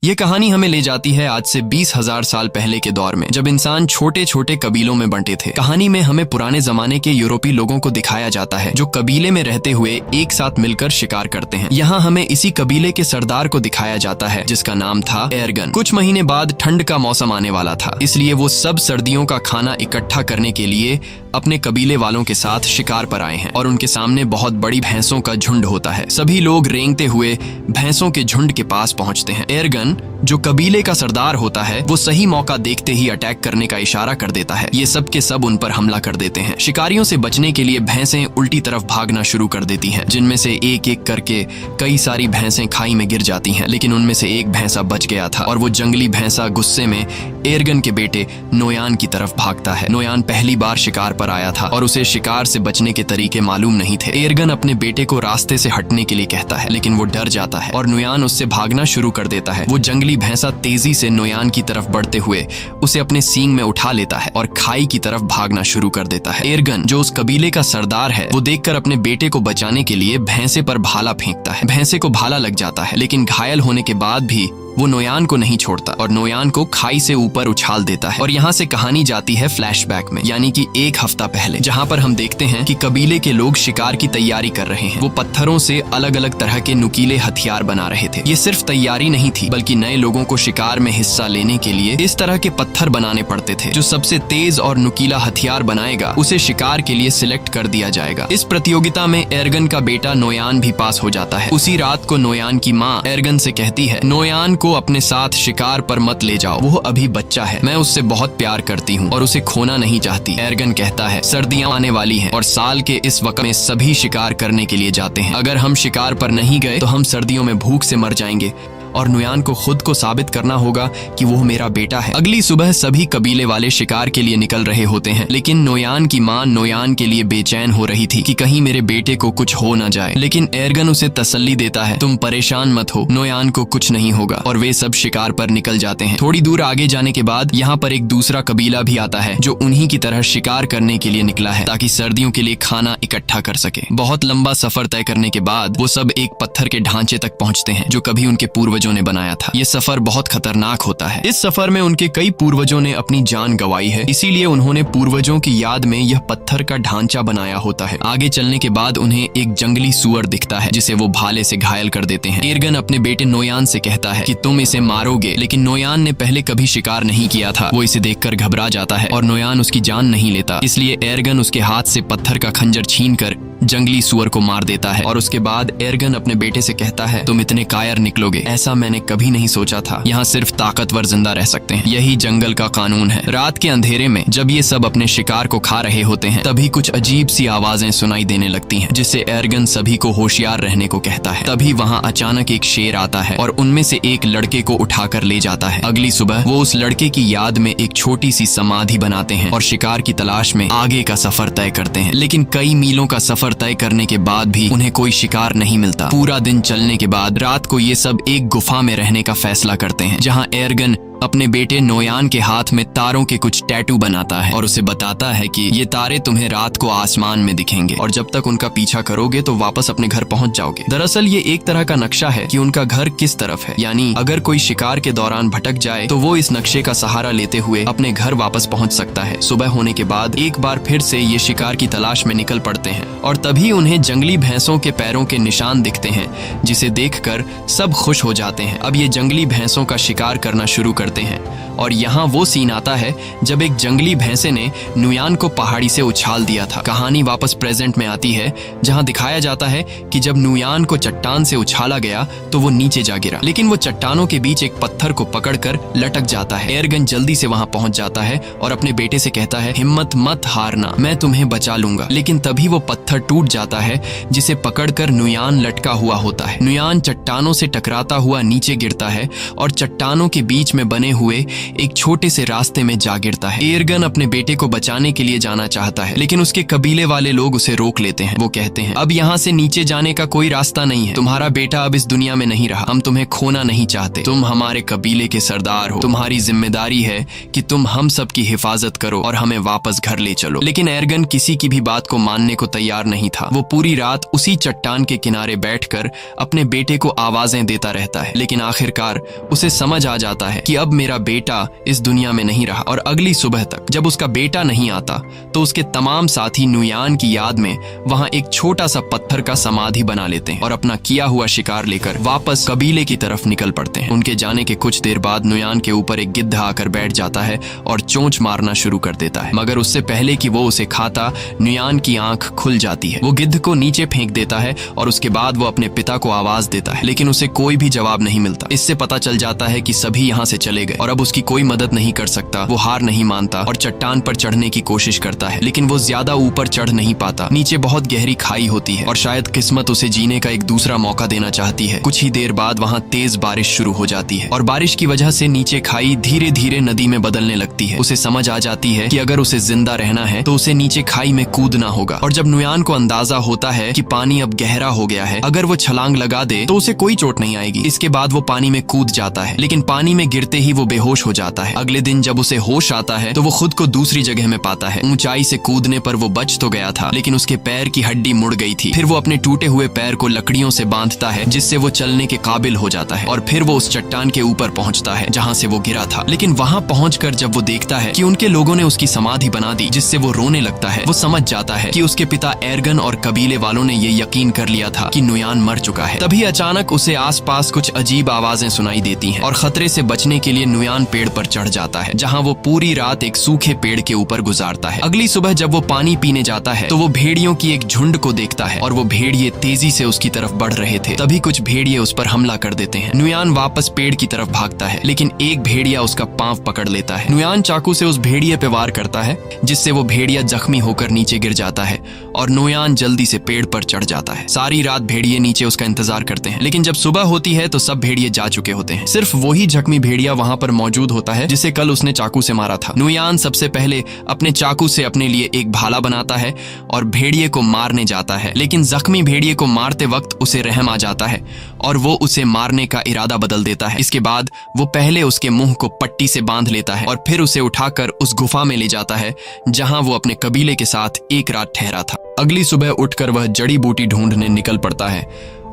ये कहानी हमें ले जाती है आज से 20,000 साल पहले के दौर में, जब इंसान छोटे छोटे कबीलों में बंटे थे। कहानी में हमें पुराने जमाने के यूरोपीय लोगों को दिखाया जाता है जो कबीले में रहते हुए एक साथ मिलकर शिकार करते हैं। यहाँ हमें इसी कबीले के सरदार को दिखाया जाता है जिसका नाम था एर्गन। कुछ महीने बाद ठंड का मौसम आने वाला था, इसलिए वो सब सर्दियों का खाना इकट्ठा करने के लिए अपने कबीले वालों के साथ शिकार पर आए हैं और उनके सामने बहुत बड़ी भैंसों का झुंड होता है। सभी लोग रेंगते हुए भैंसों के झुंड के पास पहुंचते हैं। एर्गन जो कबीले का सरदार होता है वो सही मौका देखते ही अटैक करने का इशारा कर देता है। ये सब के सब उन पर हमला कर देते हैं। शिकारियों से बचने के लिए भैंसें उल्टी तरफ भागना शुरू कर देती हैं, जिनमें से एक एक करके कई सारी भैंसें खाई में गिर जाती हैं। लेकिन उनमें से एक भैंसा बच गया था और वो जंगली भैंसा गुस्से में एर्गन के बेटे नोयान की तरफ भागता है। नोयान पहली बार शिकार पर आया था और उसे शिकार से बचने के तरीके मालूम नहीं थे। एर्गन अपने बेटे को रास्ते से हटने के लिए कहता है, लेकिन वो डर जाता है और नोयान उससे भागना शुरू कर देता है। वो जंगली भैंसा तेजी से नोयान की तरफ बढ़ते हुए उसे अपने सींग में उठा लेता है और खाई की तरफ भागना शुरू कर देता है। एर्गन जो उस कबीले का सरदार है वो देखकर अपने बेटे को बचाने के लिए भैंसे पर भाला फेंकता है। भैंसे को भाला लग जाता है, लेकिन घायल होने के बाद भी वो नोयान को नहीं छोड़ता और नोयान को खाई से ऊपर उछाल देता है। और यहाँ से कहानी जाती है फ्लैशबैक में, यानी कि एक हफ्ता पहले, जहाँ पर हम देखते हैं कि कबीले के लोग शिकार की तैयारी कर रहे हैं। वो पत्थरों से अलग अलग तरह के नुकीले हथियार बना रहे थे। ये सिर्फ तैयारी नहीं थी, बल्कि नए लोगों को शिकार में हिस्सा लेने के लिए इस तरह के पत्थर बनाने पड़ते थे। जो सबसे तेज और नुकीला हथियार बनाएगा उसे शिकार के लिए सिलेक्ट कर दिया जाएगा। इस प्रतियोगिता में एर्गन का बेटा नोयान भी पास हो जाता है। उसी रात को नोयान की माँ एर्गन से कहती है, नोयान को अपने साथ शिकार पर मत ले जाओ, वो अभी बच्चा है, मैं उससे बहुत प्यार करती हूँ और उसे खोना नहीं चाहती। एर्गन कहता है, सर्दियां आने वाली हैं और साल के इस वक्त में सभी शिकार करने के लिए जाते हैं। अगर हम शिकार पर नहीं गए तो हम सर्दियों में भूख से मर जाएंगे और नोयान को खुद को साबित करना होगा कि वो मेरा बेटा है। अगली सुबह सभी कबीले वाले शिकार के लिए निकल रहे होते हैं, लेकिन नोयान की माँ नोयान के लिए बेचैन हो रही थी कि कहीं मेरे बेटे को कुछ हो ना जाए। लेकिन एर्गन उसे तसल्ली देता है, तुम परेशान मत हो, नोयान को कुछ नहीं होगा। और वे सब शिकार पर निकल जाते हैं। थोड़ी दूर आगे जाने के बाद यहाँ पर एक दूसरा कबीला भी आता है जो उन्हीं की तरह शिकार करने के लिए निकला है ताकि सर्दियों के लिए खाना इकट्ठा कर सके। बहुत लंबा सफर तय करने के बाद वो सब एक पत्थर के ढांचे तक पहुँचते हैं जो कभी उनके पूर्वजों ने बनाया था। ये सफर बहुत खतरनाक होता है। इस सफर में उनके कई पूर्वजों ने अपनी जान गंवाई है, इसीलिए उन्होंने पूर्वजों की याद में यह पत्थर का ढांचा बनाया होता है। आगे चलने के बाद उन्हें एक जंगली सूअर दिखता है जिसे वो भाले से घायल कर देते हैं। एर्गन अपने बेटे नोयान से कहता है कि तुम इसे मारोगे, लेकिन नोयान ने पहले कभी शिकार नहीं किया था। वो इसे देखकर घबरा जाता है और नोयान उसकी जान नहीं लेता, इसलिए एर्गन उसके हाथ से पत्थर का खंजर छीनकर जंगली सूअर को मार देता है। और उसके बाद एर्गन अपने बेटे से कहता है, तुम इतने कायर निकलोगे, ऐसा मैंने कभी नहीं सोचा था। यहाँ सिर्फ ताकतवर जिंदा रह सकते हैं, यही जंगल का कानून है। रात के अंधेरे में जब ये सब अपने शिकार को खा रहे होते हैं, तभी कुछ अजीब सी आवाजें सुनाई देने लगती हैं, जिससे एर्गन सभी को होशियार रहने को कहता है। तभी वहाँ अचानक एक शेर आता है और उनमें से एक लड़के को उठाकर ले जाता है। अगली सुबह वो उस लड़के की याद में एक छोटी सी समाधि बनाते हैं और शिकार की तलाश में आगे का सफर तय करते हैं। लेकिन कई मीलों का सफर तय करने के बाद भी उन्हें कोई शिकार नहीं मिलता। पूरा दिन चलने के बाद रात को ये सब एक गुफा में रहने का फैसला करते हैं, जहाँ एर्गन अपने बेटे नोयान के हाथ में तारों के कुछ टैटू बनाता है और उसे बताता है कि ये तारे तुम्हें रात को आसमान में दिखेंगे और जब तक उनका पीछा करोगे तो वापस अपने घर पहुंच जाओगे। दरअसल ये एक तरह का नक्शा है कि उनका घर किस तरफ है, यानी अगर कोई शिकार के दौरान भटक जाए तो वो इस नक्शे का सहारा लेते हुए अपने घर वापस पहुंच सकता है। सुबह होने के बाद एक बार फिर से ये शिकार की तलाश में निकल पड़ते हैं और तभी उन्हें जंगली भैंसों के पैरों के निशान दिखते हैं, जिसे देखकर सब खुश हो जाते हैं। अब ये जंगली भैंसों का शिकार करना शुरू करते हैं और यहाँ वो सीन आता है जब एक जंगली भैंसे ने नोयान को पहाड़ी से उछाल दिया था। कहानी वापस प्रेजेंट में आती है, जहाँ दिखाया जाता है कि जब नोयान को चट्टान से उछाला गया तो वो नीचे जा गिरा, लेकिन वो चट्टानों के बीच एक पत्थर को पकड़कर लटक जाता है। एर्गन जल्दी से वहाँ पहुँच जाता है और अपने बेटे से कहता है, हिम्मत मत हारना, मैं तुम्हें बचा लूंगा। लेकिन तभी वो पत्थर टूट जाता है जिसे पकड़कर नोयान लटका हुआ होता है। नोयान चट्टानों से टकराता हुआ नीचे गिरता है और चट्टानों के बीच में बने बने हुए एक छोटे से रास्ते में जा गिरता है। एर्गन अपने बेटे को बचाने के लिए जाना चाहता है, लेकिन उसके कबीले वाले लोग उसे रोक लेते हैं। वो कहते हैं, अब यहाँ से नीचे जाने का कोई रास्ता नहीं है। तुम्हारा बेटा अब इस दुनिया में नहीं रहा। हम तुम्हें खोना नहीं चाहते। तुम हमारे कबीले के सरदार हो। तुम्हारी जिम्मेदारी है कि तुम हम सब की हिफाजत करो और हमें वापस घर ले चलो। लेकिन एर्गन किसी की भी बात को मानने को तैयार नहीं था। वो पूरी रात उसी चट्टान के किनारे बैठकर अपने बेटे को आवाजें देता रहता है, लेकिन आखिरकार उसे समझ आ जाता है कि अब मेरा बेटा इस दुनिया में नहीं रहा। और अगली सुबह तक जब उसका बेटा नहीं आता तो उसके तमाम साथी नुयान की याद में वहां एक छोटा सा पत्थर का समाधि बना लेते हैं और अपना किया हुआ शिकार लेकर वापस कबीले की तरफ निकल पड़ते हैं। उनके जाने के कुछ देर बाद नुयान के ऊपर एक गिद्ध आकर बैठ जाता है और चोंच मारना शुरू कर देता है, मगर उससे पहले कि वो उसे खाता नुयान की आंख खुल जाती है। वो गिद्ध को नीचे फेंक देता है और उसके बाद वो अपने पिता को आवाज देता है, लेकिन उसे कोई भी जवाब नहीं मिलता। इससे पता चल जाता है कि सभी यहाँ से चले गए और अब उसकी कोई मदद नहीं कर सकता। वो हार नहीं मानता और चट्टान पर चढ़ने की कोशिश करता है, लेकिन वो ज्यादा ऊपर चढ़ नहीं पाता। नीचे बहुत गहरी खाई होती है और शायद किस्मत उसे जीने का एक दूसरा मौका देना चाहती है। कुछ ही देर बाद वहाँ तेज बारिश शुरू हो जाती है और बारिश की वजह से नीचे खाई धीरे धीरे नदी में बदलने लगती है। उसे समझ आ जाती है कि अगर उसे जिंदा रहना है तो उसे नीचे खाई में कूदना होगा। और जब नुयान को अंदाजा होता है कि पानी अब गहरा हो गया है, अगर वो छलांग लगा दे तो उसे कोई चोट नहीं आएगी। इसके बाद वो पानी में कूद जाता है, लेकिन पानी में गिरते ही वो बेहोश हो जाता है। अगले दिन जब उसे होश आता है तो वो खुद को दूसरी जगह में पाता है। ऊंचाई से कूदने पर वो बच तो गया था, लेकिन उसके पैर की हड्डी मुड़ गई थी। फिर वो अपने टूटे हुए पैर को लकड़ियों से बांधता है, जिससे वो चलने के काबिल हो जाता है। और फिर वो उस चट्टान के ऊपर पहुंचता है जहां से वो गिरा था। लेकिन वहां पहुंचकर जब वो देखता है कि उनके लोगों ने उसकी समाधि बना दी, जिससे वो रोने लगता है, वो समझ जाता है कि उसके पिता एर्गन और कबीले वालों ने ये यकीन कर लिया था कि नुयान मर चुका है। तभी अचानक उसे आसपास कुछ अजीब आवाजें सुनाई देती हैं और खतरे से बचने के लिए नुयान पेड़ पर चढ़ जाता है, जहां वो पूरी रात एक सूखे पेड़ के ऊपर गुजारता है। अगली सुबह जब वो पानी पीने जाता है तो वो भेड़ियों की एक झुंड को देखता है और वो भेड़िए तेजी से उसकी तरफ बढ़ रहे थे। तभी कुछ भेड़िए उस पर हमला कर देते हैं। नुयान वापस पेड़ की तरफ भागता है, लेकिन एक भेड़िया उसका पांव पकड़ लेता है। नुयान चाकू से उस भेड़िए पे वार करता है, जिससे वो भेड़िया जख्मी होकर नीचे गिर जाता है और नुयान जल्दी से पेड़ पर चढ़ जाता है। सारी रात भेड़िए नीचे उसका इंतजार करते हैं, लेकिन जब सुबह होती है तो सब भेड़िए जा चुके होते हैं। सिर्फ वही जख्मी भेड़िया वहां पर मौजूद होता है जिसे कल उसने चाकू से मारा था। नुयान सबसे पहले अपने चाकू से अपने लिए एक भाला बनाता है और भेड़िए को मारने जाता है, लेकिन जख्मी भेड़िए को मारते वक्त उसे रहम आ जाता है और वो उसे मारने का इरादा बदल देता है। इसके बाद वो पहले उसके मुंह को पट्टी से बांध लेता है और फिर उसे उठाकर उस गुफा में ले जाता है जहां वो अपने कबीले के साथ एक रात ठहरा था। अगली सुबह उठकर वह जड़ी बूटी ढूंढने निकल पड़ता है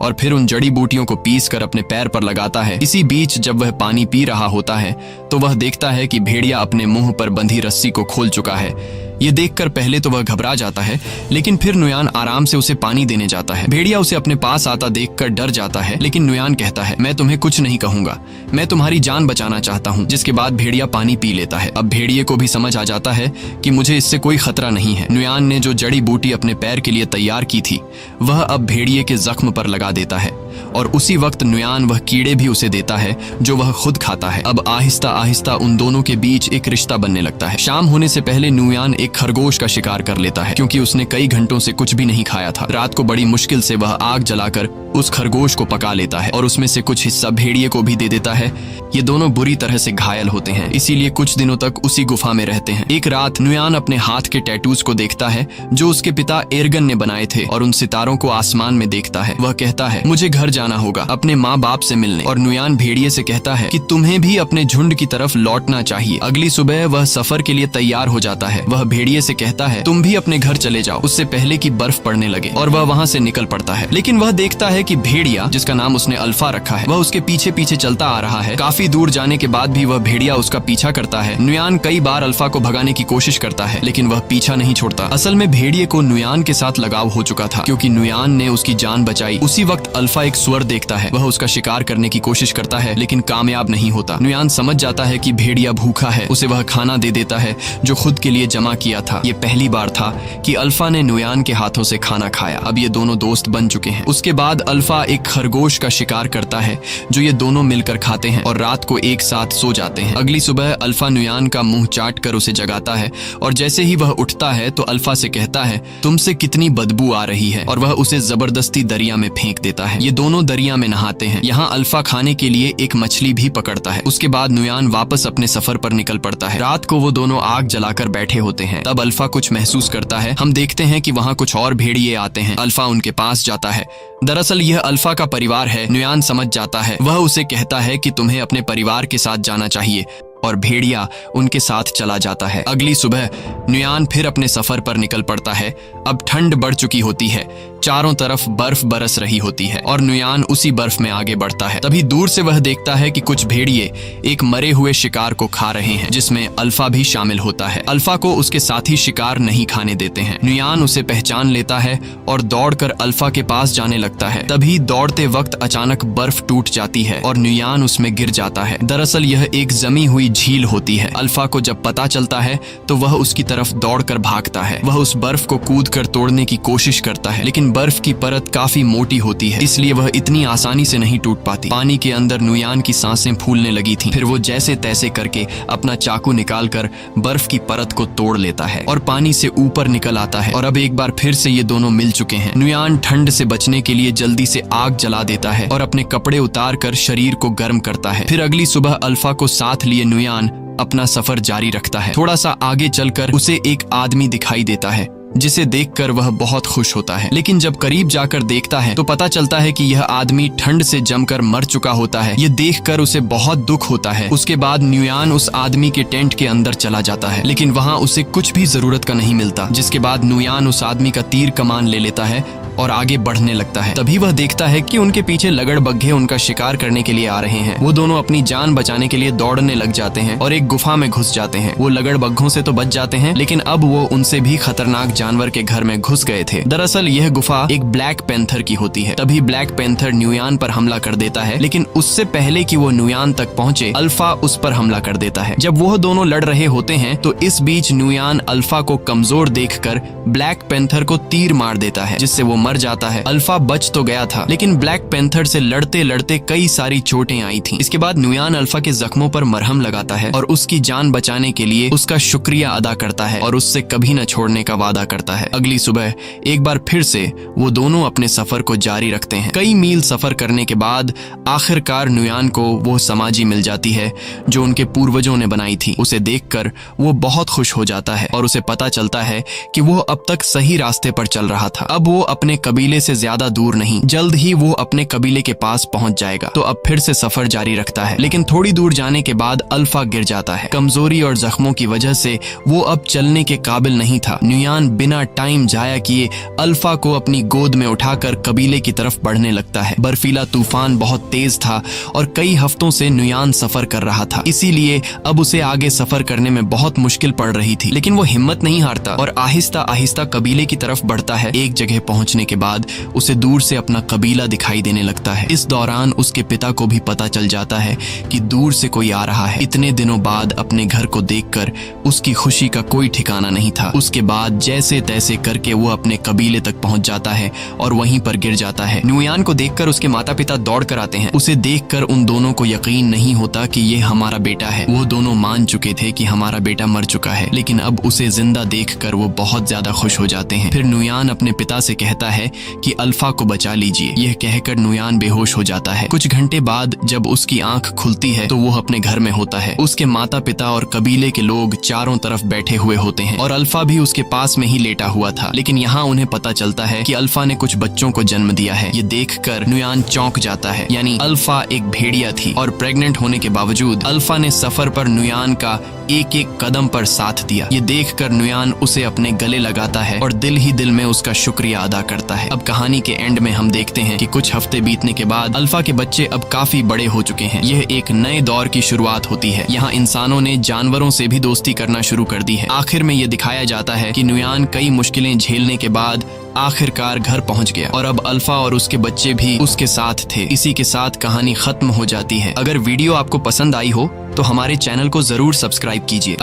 और फिर उन जड़ी बूटियों को पीस कर अपने पैर पर लगाता है। इसी बीच जब वह पानी पी रहा होता है तो वह देखता है कि भेड़िया अपने मुंह पर बंधी रस्सी को खोल चुका है। ये देखकर पहले तो वह घबरा जाता है, लेकिन फिर नुयान आराम से उसे पानी देने जाता है। भेड़िया उसे अपने पास आता देखकर डर जाता है, लेकिन नुयान कहता है, मैं तुम्हें कुछ नहीं कहूंगा, मैं तुम्हारी जान बचाना चाहता हूँ। जिसके बाद भेड़िया पानी पी लेता है। अब भेड़िए को भी समझ आ जाता है कि मुझे इससे कोई खतरा नहीं है। नुयान ने जो जड़ी बूटी अपने पैर के लिए तैयार की थी वह अब भेड़िए के जख्म पर लगा देता है और उसी वक्त नुयान वह कीड़े भी उसे देता है जो वह खुद खाता है। अब आहिस्ता आहिस्ता उन दोनों के बीच एक रिश्ता बनने लगता है। शाम होने से पहले नुयान एक खरगोश का शिकार कर लेता है, क्योंकि उसने कई घंटों से कुछ भी नहीं खाया था। रात को बड़ी मुश्किल से वह आग जलाकर उस खरगोश को पका लेता है और उसमें से कुछ हिस्सा भेड़िए को भी दे देता है। ये दोनों बुरी तरह से घायल होते हैं, इसीलिए कुछ दिनों तक उसी गुफा में रहते हैं। एक रात नुयान अपने हाथ के टैटूज को देखता है जो उसके पिता एर्गन ने बनाए थे और उन सितारों को आसमान में देखता है। वह कहता है, मुझे घर जाना होगा अपने माँ बाप से मिलने। और नुयान भेड़िए से कहता है कि तुम्हें भी अपने झुंड की तरफ लौटना चाहिए। अगली सुबह वह सफर के लिए तैयार हो जाता है। वह भेड़िए से कहता है, तुम भी अपने घर चले जाओ उससे पहले कि बर्फ पड़ने लगे। और वह वहाँ से निकल पड़ता है, लेकिन वह देखता है कि भेड़िया, जिसका नाम उसने अल्फा रखा है, वह उसके पीछे पीछे चलता आ रहा है। काफी दूर जाने के बाद भी वह भेड़िया उसका पीछा करता है। नुयान कई बार अल्फा को भगाने की कोशिश करता है, लेकिन वह पीछा नहीं छोड़ता। असल में भेड़िए को नुयान के साथ लगाव हो चुका था, क्योंकि नुयान ने उसकी जान बचाई। उसी वक्त अल्फा एक सुअर देखता है। वह उसका शिकार करने की कोशिश करता है, लेकिन कामयाब नहीं होता। नुयान समझ जाता है कि भेड़िया भूखा है। उसे वह खाना दे देता है जो खुद के लिए जमा किया था। ये पहली बार था कि अल्फा ने नुयान के हाथों से खाना खाया। अब ये दोनों दोस्त बन चुके हैं। उसके बाद अल्फा एक खरगोश का शिकार करता है जो ये दोनों मिलकर खाते हैं और रात रात को एक साथ सो जाते हैं। अगली सुबह अल्फा नुयान का मुंह चाट कर उसे जगाता है और जैसे ही वह उठता है तो अल्फा से कहता है, तुमसे कितनी बदबू आ रही है, और वह उसे जबरदस्ती दरिया में फेंक देता है। ये दोनों दरिया में नहाते हैं। यहाँ अल्फा खाने के लिए एक मछली भी पकड़ता है। उसके बाद नुयान वापस अपने सफर पर निकल पड़ता है। रात को वो दोनों आग जलाकर बैठे होते हैं। तब अल्फा कुछ महसूस करता है। हम देखते हैं कि वहाँ कुछ और भेड़िए आते हैं। अल्फा उनके पास जाता है। दरअसल यह अल्फा का परिवार है। नुयान समझ जाता है। वह उसे कहता है कि तुम्हें अपने परिवार के साथ जाना चाहिए, और भेड़िया उनके साथ चला जाता है। अगली सुबह नुयान फिर अपने सफर पर निकल पड़ता है। अब ठंड बढ़ चुकी होती है। चारों तरफ बर्फ बरस रही होती है और नुयान उसी बर्फ में आगे बढ़ता है। तभी दूर से वह देखता है कि कुछ भेड़िए एक मरे हुए शिकार को खा रहे हैं, जिसमें अल्फा भी शामिल होता है। अल्फा को उसके साथी शिकार नहीं खाने देते हैं। नुयान उसे पहचान लेता है और दौड़कर अल्फा के पास जाने लगता है। तभी दौड़ते वक्त अचानक बर्फ टूट जाती है और नुयान उसमें गिर जाता है। दरअसल यह एक जमी हुई झील होती है। अल्फा को जब पता चलता है तो वह उसकी तरफ दौड़कर भागता है। वह उस बर्फ को कूदकर तोड़ने की कोशिश करता है, लेकिन बर्फ की परत काफी मोटी होती है, इसलिए वह इतनी आसानी से नहीं टूट पाती। पानी के अंदर नुयान की सांसें फूलने लगी थीं। फिर वो जैसे तैसे करके अपना चाकू निकालकर बर्फ की परत को तोड़ लेता है और पानी से ऊपर निकल आता है। और अब एक बार फिर से ये दोनों मिल चुके हैं। नुयान ठंड से बचने के लिए जल्दी से आग जला देता है और अपने कपड़े उतार कर शरीर को गर्म करता है। फिर अगली सुबह अल्फा को साथ लिए नुयान अपना सफर जारी रखता है। थोड़ा सा आगे चलकर उसे एक आदमी दिखाई देता है, जिसे देखकर वह बहुत खुश होता है। लेकिन जब करीब जाकर देखता है तो पता चलता है कि यह आदमी ठंड से जमकर मर चुका होता है। ये देखकर उसे बहुत दुख होता है। उसके बाद नुयान उस आदमी के टेंट के अंदर चला जाता है, लेकिन वहाँ उसे कुछ भी जरूरत का नहीं मिलता। जिसके बाद नुयान उस आदमी का तीर कमान ले लेता है और आगे बढ़ने लगता है। तभी वह देखता है कि उनके पीछे लगड़बग्घे उनका शिकार करने के लिए आ रहे हैं। वो दोनों अपनी जान बचाने के लिए दौड़ने लग जाते हैं और एक गुफा में घुस जाते हैं। वो लगड़बग्घों से तो बच जाते हैं, लेकिन अब वो उनसे भी खतरनाक जानवर के घर में घुस गए थे। दरअसल यह गुफा एक ब्लैक पैंथर की होती है। तभी ब्लैक पैंथर नुयान पर हमला कर देता है, लेकिन उससे पहले कि वो नुयान तक पहुंचे, अल्फा उस पर हमला कर देता है। जब वो दोनों लड़ रहे होते हैं तो इस बीच नुयान अल्फा को कमजोर देखकर ब्लैक पैंथर को तीर मार देता है, जिससे वो मर जाता है। अल्फा बच तो गया था, लेकिन ब्लैक पैंथर से लड़ते लड़ते कई सारी चोटें आई थीं। इसके बाद नुयान अल्फा के जख्मों पर मरहम लगाता है और उसकी जान बचाने के लिए उसका शुक्रिया अदा करता है और उससे कभी न छोड़ने का वादा करता है। अगली सुबह एक बार फिर से वो दोनों अपने सफर को जारी रखते हैं। कई मील सफर करने के बाद आखिरकार नुयान को वो समाधि मिल जाती है जो उनके पूर्वजों ने बनाई थी। उसे देखकर वो बहुत खुश हो जाता है और उसे पता चलता है कि वो अब तक सही रास्ते पर चल रहा था। अब वो अपने कबीले से ज्यादा दूर नहीं, जल्द ही वो अपने कबीले के पास पहुंच जाएगा। तो अब फिर से सफर जारी रखता है, लेकिन थोड़ी दूर जाने के बाद अल्फा गिर जाता है। कमजोरी और जख्मों की वजह से वो अब चलने के काबिल नहीं था। नुयान बिना टाइम जाया किए अल्फा को अपनी गोद में उठाकर कबीले की तरफ बढ़ने लगता है। बर्फीला तूफान बहुत तेज था और कई हफ्तों से नुयान सफर कर रहा था, इसीलिए अब उसे आगे सफर करने में बहुत मुश्किल पड़ रही थी। लेकिन वो हिम्मत नहीं हारता और आहिस्ता आहिस्ता कबीले की तरफ बढ़ता है। एक जगह पहुंचने के बाद उसे दूर से अपना कबीला दिखाई देने लगता है। इस दौरान उसके पिता को भी पता चल जाता है कि दूर से कोई आ रहा है। इतने दिनों बाद अपने घर को देखकर उसकी खुशी का कोई ठिकाना नहीं था। उसके बाद जैसे तैसे करके वो अपने कबीले तक पहुंच जाता है और वहीं पर गिर जाता है। नुयान को देखकर उसके माता पिता दौड़ कर आते हैं। उसे देखकर उन दोनों को यकीन नहीं होता कि ये हमारा बेटा है। वो दोनों मान चुके थे कि हमारा बेटा मर चुका है, लेकिन अब उसे जिंदा देखकर वो बहुत ज्यादा खुश हो जाते हैं। फिर नुयान अपने पिता से कहता है कि अल्फा को बचा लीजिए। यह कहकर नुयान बेहोश हो जाता है। कुछ घंटे बाद जब उसकी आंख खुलती है तो वो अपने घर में होता है। उसके माता पिता और कबीले के लोग चारों तरफ बैठे हुए होते हैं और अल्फा भी उसके पास में ही लेटा हुआ था। लेकिन यहाँ उन्हें पता चलता है कि अल्फा ने कुछ बच्चों को जन्म दिया है। ये देखकर नुयान चौंक जाता है। यानी अल्फा एक भेड़िया थी और प्रेग्नेंट होने के बावजूद अल्फा ने सफर पर नुयान का एक एक कदम पर साथ दिया। ये देखकर नुयान उसे अपने गले लगाता है और दिल ही दिल में उसका शुक्रिया अदा करता है। अब कहानी के एंड में हम देखते हैं कि कुछ हफ्ते बीतने के बाद अल्फा के बच्चे अब काफी बड़े हो चुके हैं। यह एक नए दौर की शुरुआत होती है। यहाँ इंसानों ने जानवरों से भी दोस्ती करना शुरू कर दी है। आखिर में ये दिखाया जाता है कि नुयान कई मुश्किलें झेलने के बाद आखिरकार घर पहुंच गया और अब अल्फा और उसके बच्चे भी उसके साथ थे। इसी के साथ कहानी खत्म हो जाती है। अगर वीडियो आपको पसंद आई हो तो हमारे चैनल को जरूर सब्सक्राइब कीजिए।